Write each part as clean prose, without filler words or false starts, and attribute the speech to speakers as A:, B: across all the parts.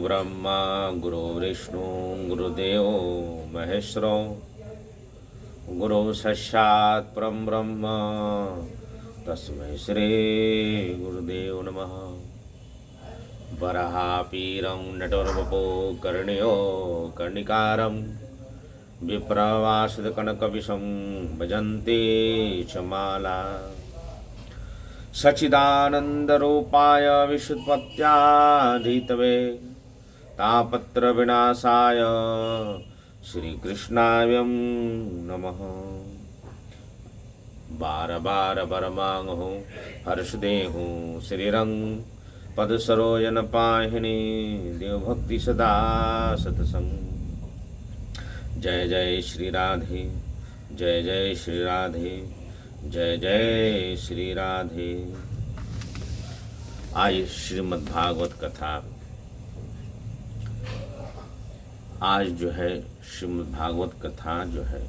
A: ब्रह्मा गुरु विष्णु गुरुदेव महेश्वरो गुरु साक्षात् परं ब्रह्म तस्मै श्री गुरुदेव नमः। वराहपीरं नटवरवपो कर्णयो कर्णिकारं विप्रवासितकनकविशं भजन्ते च माला। सच्चिदानन्दरूपाय विशुद्धपत्याधीतवे तापत्रविनाशाय श्रीकृष्णाय नमः। बार बार बरमांगो हर्षदेहु श्रीरंग पद सरोजन पाहिनी देव भक्ति सदा सतसंग। जय जय श्री राधे, जय जय श्री राधे, जय जय श्री राधे। आज श्रीमद् भागवत कथा, आज जो है श्रीमद् भागवत कथा जो है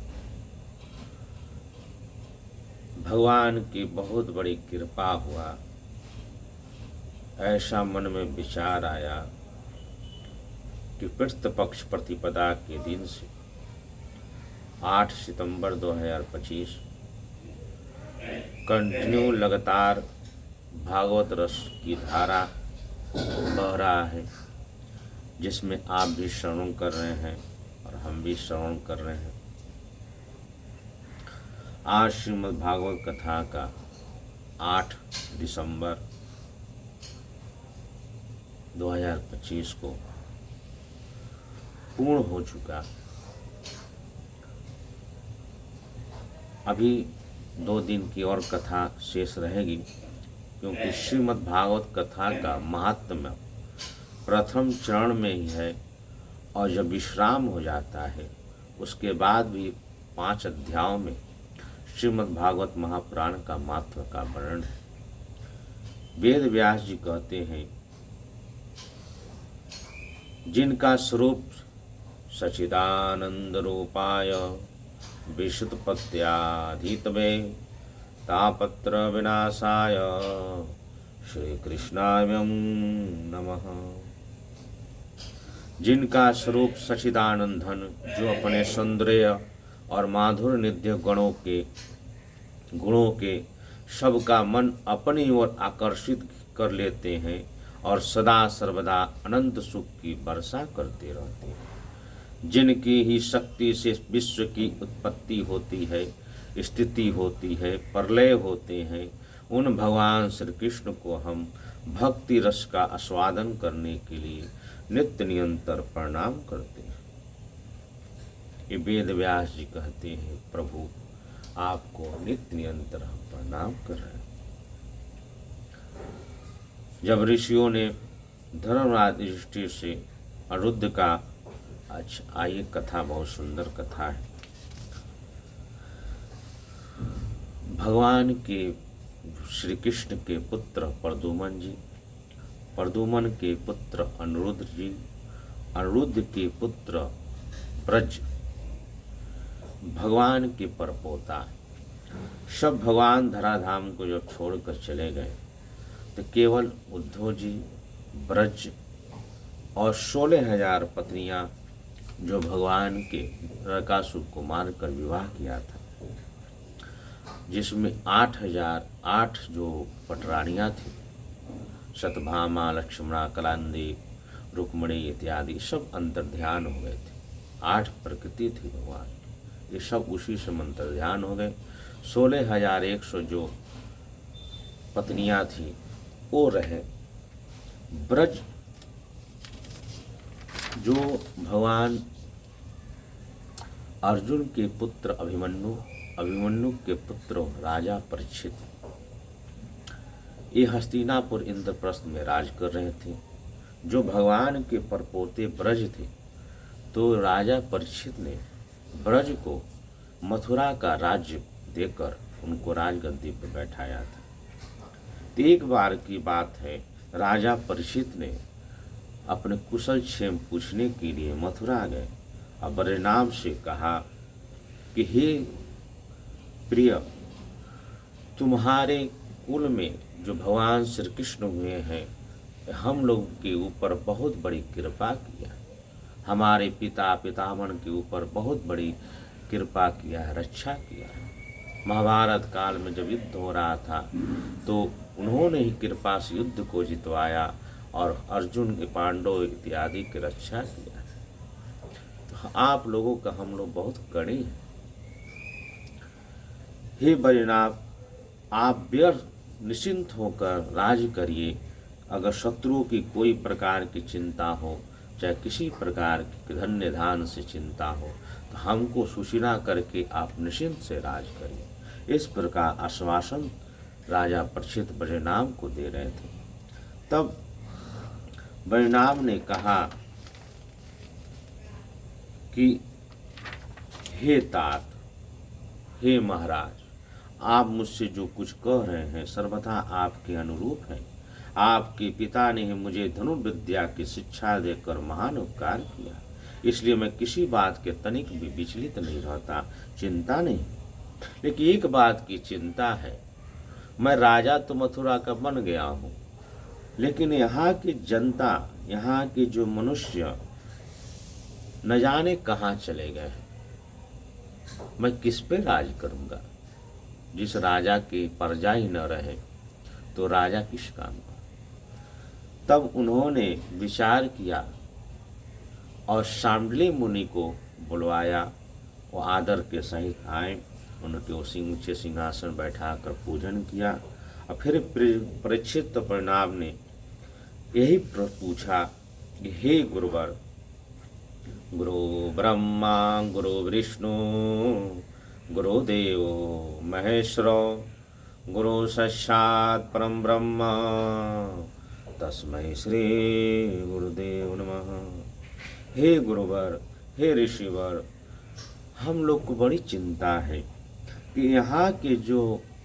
A: भगवान की बहुत बड़ी कृपा हुआ, ऐसा मन में विचार आया कि पितृ पक्ष प्रतिपदा के दिन से 8 सितंबर 2025 कंटिन्यू लगातार भागवत रस की धारा बह रहा है, जिसमें आप भी श्रवण कर रहे हैं और हम भी श्रवण कर रहे हैं। आज श्रीमद् भागवत कथा का 8 दिसंबर 2025 को पूर्ण हो चुका। अभी 2 दिन की और कथा शेष रहेगी, क्योंकि श्रीमद् भागवत कथा का महात्म्य प्रथम चरण में ही है, और जब विश्राम हो जाता है उसके बाद भी 5 अध्यायों में श्रीमद् भागवत महापुराण का महत्व का वर्णन है। वेद व्यास जी कहते हैं, जिनका स्वरूप सच्चिदानंद रूपाय विशुद्धपत्याधीतवे तापत्र विनाशाय श्री कृष्णाय नमः। जिनका स्वरूप सच्चिदानंदन, जो अपने सौंदर्य और माधुर्य निध्य गुणों के सबका मन अपनी ओर आकर्षित कर लेते हैं और सदा सर्वदा अनंत सुख की वर्षा करते रहते हैं। जिनकी ही शक्ति से विश्व की उत्पत्ति होती है, स्थिति होती है, प्रलय होते हैं, उन भगवान श्री कृष्ण को हम भक्ति रस का आस्वादन करने के लिए नित्य निरंतर प्रणाम करते हैं। ये वेद व्यास जी कहते हैं, प्रभु आपको नित्य निरंतर हम प्रणाम कर रहे हैं। जब ऋषियों ने धर्मराज युधिष्ठिर से अनिरुद्ध का, अच्छा आइए कथा बहुत सुंदर कथा है। भगवान के श्री कृष्ण के पुत्र प्रद्युम्न जी, प्रद्युम्न के पुत्र अनिरुद्ध जी, अनिरुद्ध के पुत्र ब्रज, भगवान के परपोता, सब भगवान धराधाम को जब छोड़कर चले गए तो केवल उद्धव जी, ब्रज और 16,000 पत्नियां जो भगवान के नरकासुर को मारकर विवाह किया था, जिसमें 8,008 जो पटरानियां थी, सतभामा, लक्ष्मणा, कलांदी, रुक्मणी इत्यादि सब अंतर्ध्यान हो गए थे। 8 प्रकृति थी भगवान, ये सब उसी से अंतर्ध्यान हो गए। 16,100 जो पत्नियां थी वो रहे। ब्रज जो भगवान अर्जुन के पुत्र अभिमन्यु, अभिमन्यु के पुत्र राजा परीक्षित, ये हस्तिनापुर इंद्रप्रस्थ में राज कर रहे थे। जो भगवान के परपोते ब्रज थे, तो राजा परीक्षित ने ब्रज को मथुरा का राज्य देकर उनको राजगद्दी पर बैठाया था। तो एक बार की बात है, राजा परीक्षित ने अपने कुशल क्षेम पूछने के लिए मथुरा गए और बड़े नाम से कहा कि हे प्रिय, तुम्हारे कुल में जो भगवान श्री कृष्ण हुए हैं हम लोग के ऊपर बहुत बड़ी कृपा किया, हमारे पिता पितामह के ऊपर बहुत बड़ी कृपा किया है, रक्षा किया है। महाभारत काल में जब युद्ध हो रहा था तो उन्होंने ही कृपा से युद्ध को जितवाया और अर्जुन के, पांडव इत्यादि की रक्षा किया। तो आप लोगों का हम लोग बहुत कड़ी हैं। हे बलिनाथ, आप व्यर्थ निश्चिंत होकर राज करिए। अगर शत्रुओं की कोई प्रकार की चिंता हो, चाहे किसी प्रकार की धन्य धान से चिंता हो, तो हमको सूचना करके आप निश्चिंत से राज करिए। इस प्रकार आश्वासन राजा परीक्षित बलिनाम को दे रहे थे। तब बलिनाम ने कहा कि हे तात, हे महाराज, आप मुझसे जो कुछ कह रहे हैं सर्वथा आपके अनुरूप है। आपके पिता ने मुझे धनुर्विद्या की शिक्षा देकर महान उपकार किया, इसलिए मैं किसी बात के तनिक भी विचलित नहीं रहता, चिंता नहीं। लेकिन एक बात की चिंता है, मैं राजा तो मथुरा का बन गया हूँ, लेकिन यहाँ की जनता, यहाँ के जो मनुष्य न जाने कहाँ चले गए हैं। मैं किस पे राज करूँगा? जिस राजा की प्रजा ही न रहे तो राजा किस काम का? तब उन्होंने विचार किया और शांडिल्य मुनि को बुलवाया। वो आदर के सहित आए, उनके ऊंचे सिंहासन बैठाकर पूजन किया और फिर परीक्षित परिणाम ने यही पूछा कि हे गुरुवर, गुरु ब्रह्मा गुरु विष्णु गुरुदेव महेश्वरो गुरु साक्षात् परम ब्रह्म तस्मै श्री गुरुदेव नमः। हे गुरुवर, हे ऋषिवर, हम लोग को बड़ी चिंता है कि यहाँ के जो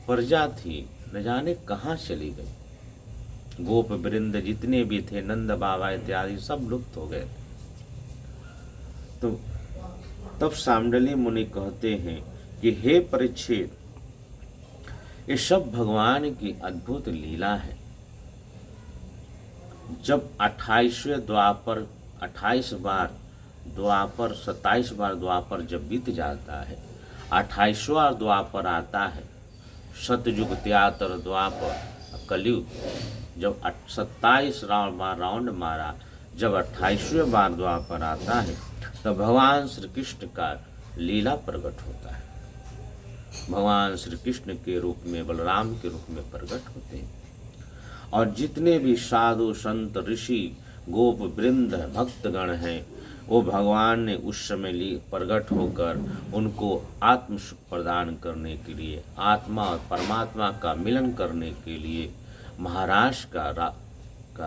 A: प्रजा थी न जाने कहाँ चली गई। गोप वृंद जितने भी थे, नंद बाबा इत्यादि सब लुप्त हो गए। तो तब शांडिल्य मुनि कहते हैं कि हे परीक्षित, ये सब भगवान की अद्भुत लीला है। जब 28वें द्वापर 28 बार द्वापर 27 बार द्वापर जब बीत जाता है, 28वां द्वापर आता है, सतयुग त्यातर द्वापर कलयुग, जब 27 बार राउंड मारा, जब 28वें बार द्वापर आता है तो भगवान श्री कृष्ण का लीला प्रकट होता है। भगवान श्री कृष्ण के रूप में, बलराम के रूप में प्रकट होते हैं और जितने भी साधु संत ऋषि गोप वृंद भक्तगण हैं, वो भगवान ने उस समय प्रकट होकर उनको आत्म सुख प्रदान करने के लिए, आत्मा और परमात्मा का मिलन करने के लिए महाराज का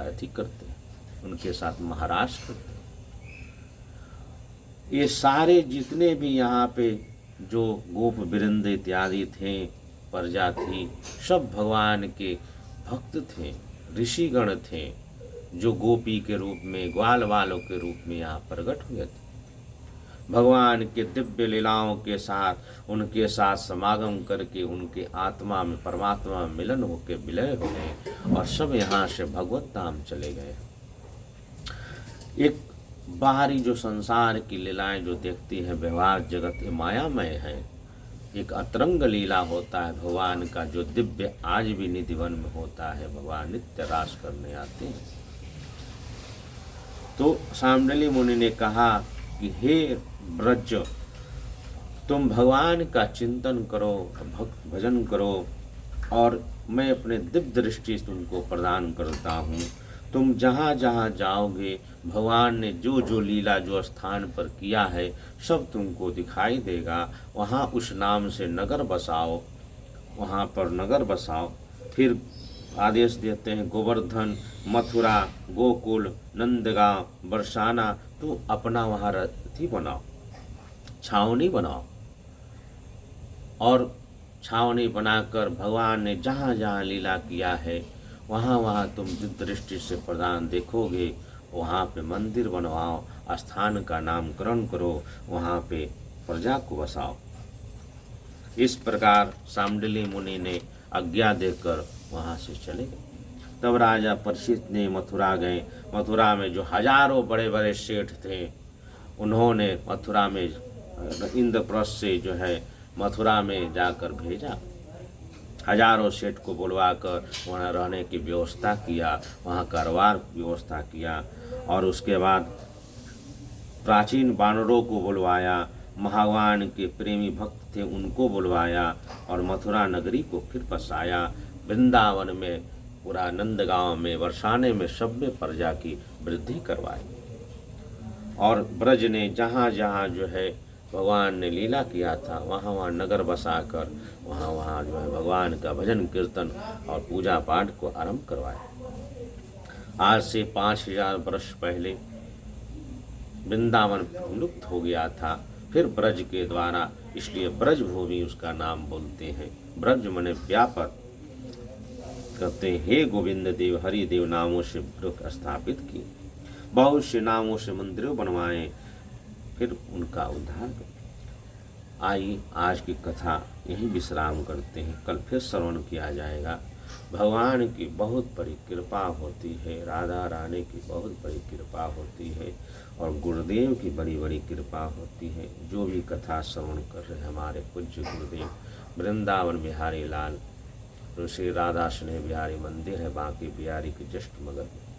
A: अति करते हैं, उनके साथ महाराज करते हैं। ये सारे जितने भी यहाँ पे जो गोप वृंद इत्यादि थे, प्रजा थी, सब भगवान के भक्त थे, ऋषिगण थे, जो गोपी के रूप में, ग्वाल वालों के रूप में यहाँ प्रकट हुए थे। भगवान के दिव्य लीलाओं के साथ, उनके साथ समागम करके उनके आत्मा में, परमात्मा में मिलन होकर विलय हो गए और सब यहाँ से भगवत धाम चले गए। एक बाहरी जो संसार की लीलाएं जो देखती है, व्यवहार जगत मायामय है। एक अतरंग लीला होता है भगवान का, जो दिव्य आज भी निधिवन में होता है। भगवान नित्य रास करने आते हैं। तो शांडिल्य मुनि ने कहा कि हे ब्रज, तुम भगवान का चिंतन करो, भक्त भजन करो और मैं अपने दिव्य दृष्टि तुमको प्रदान करता हूँ। तुम जहाँ जहाँ जाओगे, भगवान ने जो जो लीला जो स्थान पर किया है सब तुमको दिखाई देगा। वहाँ उस नाम से नगर बसाओ, वहाँ पर नगर बसाओ। फिर आदेश देते हैं गोवर्धन, मथुरा, गोकुल, नंदगांव, बरसाना, तो अपना वहाँ रथी बनाओ, छावनी बनाओ और छावनी बनाकर भगवान ने जहाँ जहाँ लीला किया है वहाँ वहाँ तुम जिस दृष्टि से प्रदान देखोगे, वहाँ पे मंदिर बनवाओ, स्थान का नामकरण करो, वहाँ पे प्रजा को बसाओ। इस प्रकार शांडिल्य मुनि ने आज्ञा देकर वहाँ से चले गए। तब राजा परीक्षित ने मथुरा गए। मथुरा में जो हजारों बड़े बड़े सेठ थे, उन्होंने मथुरा में इंद्रप्रस्थ से जो है मथुरा में जाकर भेजा। हजारों सेठ को बुलवाकर वहाँ रहने की व्यवस्था किया, वहाँ कारोबार व्यवस्था किया। और उसके बाद प्राचीन वानरों को बुलवाया, भगवान के प्रेमी भक्त थे उनको बुलवाया और मथुरा नगरी को फिर बसाया। वृंदावन में, पूरा नंदगांव में, बरसाने में, सब में प्रजा की वृद्धि करवाई। और ब्रज ने जहाँ जहाँ जो है भगवान ने लीला किया था, वहाँ वहाँ नगर बसाकर वहाँ वहाँ जो है भगवान का भजन कीर्तन और पूजा पाठ को आरंभ करवाया। आज से 5000 वर्ष पहले वृंदावन लुप्त हो गया था, फिर ब्रज के द्वारा, इसलिए ब्रज भूमि उसका नाम बोलते हैं। ब्रज मने व्यापक, कहते हैं हे गोविंद देव हरिदेव नामों से ब्रज स्थापित किए, बहुत से नामों से मंदिरों बनवाए, फिर उनका उद्धार करें। आइए आज की कथा यहीं विश्राम करते हैं, कल फिर श्रवण किया जाएगा। भगवान की बहुत बड़ी कृपा होती है, राधा रानी की बहुत बड़ी कृपा होती है और गुरुदेव की बड़ी बड़ी कृपा होती है। जो भी कथा श्रवण कर रहे हैं हमारे पूज्य गुरुदेव वृंदावन बिहारी लाल, श्री राधा स्नेह बिहारी मंदिर है बांके बिहारी के जस्ट मगध में।